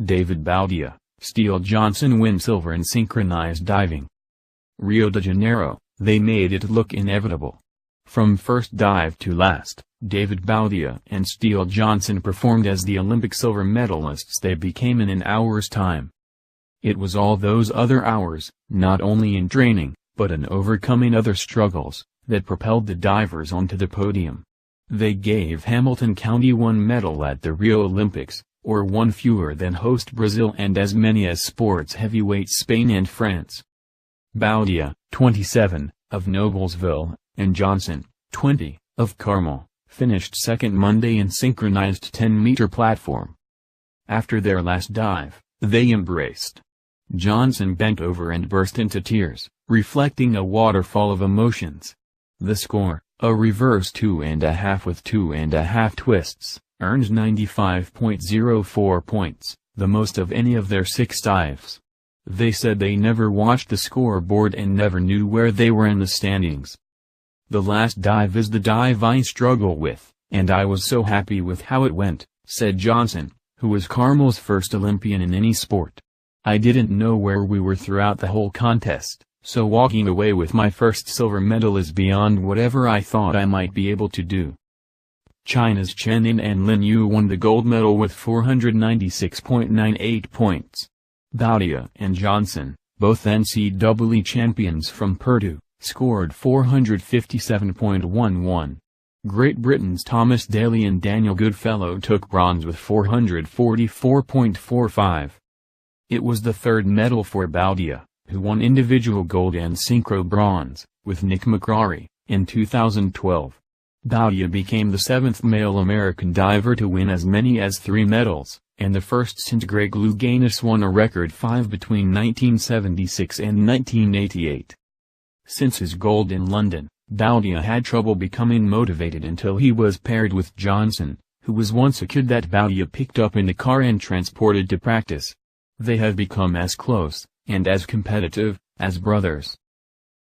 David Boudia, Steele Johnson win silver in synchronized diving. Rio de Janeiro, they made it look inevitable. From first dive to last, David Boudia and Steele Johnson performed as the Olympic silver medalists they became in an hour's time. It was all those other hours, not only in training, but in overcoming other struggles, that propelled the divers onto the podium. They gave Hamilton County one medal at the Rio Olympics, or one fewer than host Brazil and as many as sports heavyweights Spain and France. Boudia, 27, of Noblesville, and Johnson, 20, of Carmel, finished second Monday in synchronized 10-meter platform. After their last dive, they embraced. Johnson bent over and burst into tears, reflecting a waterfall of emotions. The score, a reverse 2.5 with 2.5 twists, earned 95.04 points, the most of any of their 6 dives. They said they never watched the scoreboard and never knew where they were in the standings. The last dive is the dive I struggle with, and I was so happy with how it went, said Johnson, who was Carmel's first Olympian in any sport. I didn't know where we were throughout the whole contest, so walking away with my first silver medal is beyond whatever I thought I might be able to do. China's Chen Yin and Lin Yu won the gold medal with 496.98 points. Boudia and Johnson, both NCAA champions from Purdue, scored 457.11. Great Britain's Thomas Daly and Daniel Goodfellow took bronze with 444.45. It was the third medal for Boudia, who won individual gold and synchro bronze, with Nick McCrary, in 2012. Boudia became the 7th male American diver to win as many as 3 medals, and the first since Greg Louganis won a record 5 between 1976 and 1988. Since his gold in London, Boudia had trouble becoming motivated until he was paired with Johnson, who was once a kid that Boudia picked up in the car and transported to practice. They have become as close, and as competitive, as brothers.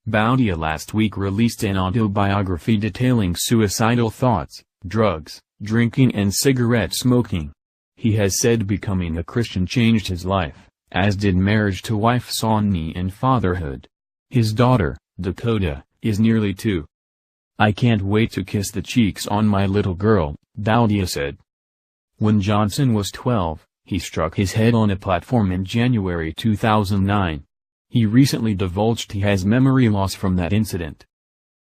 Boudia last week released an autobiography detailing suicidal thoughts, drugs, drinking and cigarette smoking. He has said becoming a Christian changed his life, as did marriage to wife Sonny and fatherhood. His daughter, Dakota, is nearly 2. I can't wait to kiss the cheeks on my little girl, Boudia said. When Johnson was 12, he struck his head on a platform in January 2009. He recently divulged he has memory loss from that incident.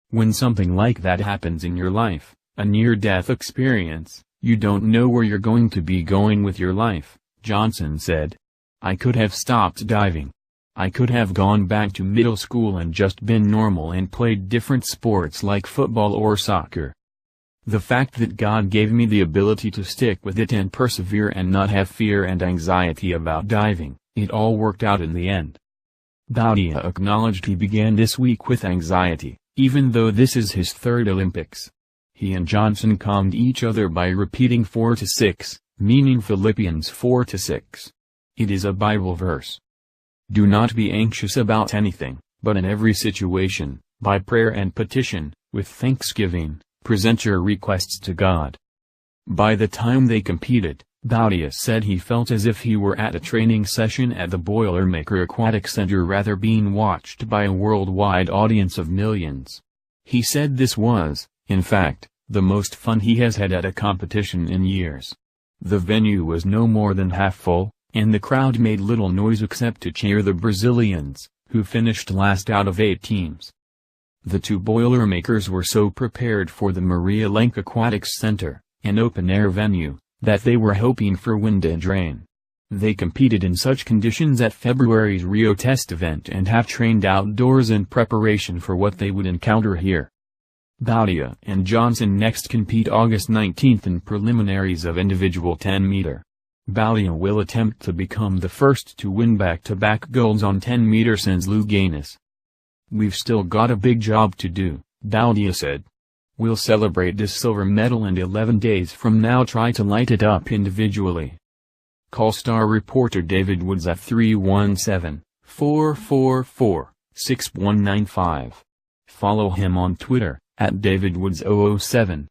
When something like that happens in your life, a near-death experience, you don't know where you're going to be going with your life, Johnson said. I could have stopped diving. I could have gone back to middle school and just been normal and played different sports like football or soccer. The fact that God gave me the ability to stick with it and persevere and not have fear and anxiety about diving, it all worked out in the end. Boudia acknowledged he began this week with anxiety, even though this is his 3rd Olympics. He and Johnson calmed each other by repeating 4 to 6, meaning Philippians 4 to 6. It is a Bible verse. Do not be anxious about anything, but in every situation, by prayer and petition, with thanksgiving, present your requests to God. By the time they competed, Boudia said he felt as if he were at a training session at the Boilermaker Aquatic Center rather being watched by a worldwide audience of millions. He said this was, in fact, the most fun he has had at a competition in years. The venue was no more than half full, and the crowd made little noise except to cheer the Brazilians, who finished last out of 8 teams. The 2 Boilermakers were so prepared for the Maria Lenk Aquatics Center, an open-air venue, that they were hoping for wind and rain. They competed in such conditions at February's Rio Test event and have trained outdoors in preparation for what they would encounter here. Boudia and Johnson next compete August 19 in preliminaries of individual 10-meter. Boudia will attempt to become the first to win back-to-back golds on 10-meter since Louganis. We've still got a big job to do, Boudia said. We'll celebrate this silver medal and 11 days from now try to light it up individually. Call star reporter David Woods at 317-444-6195. Follow him on Twitter, @DavidWoods007.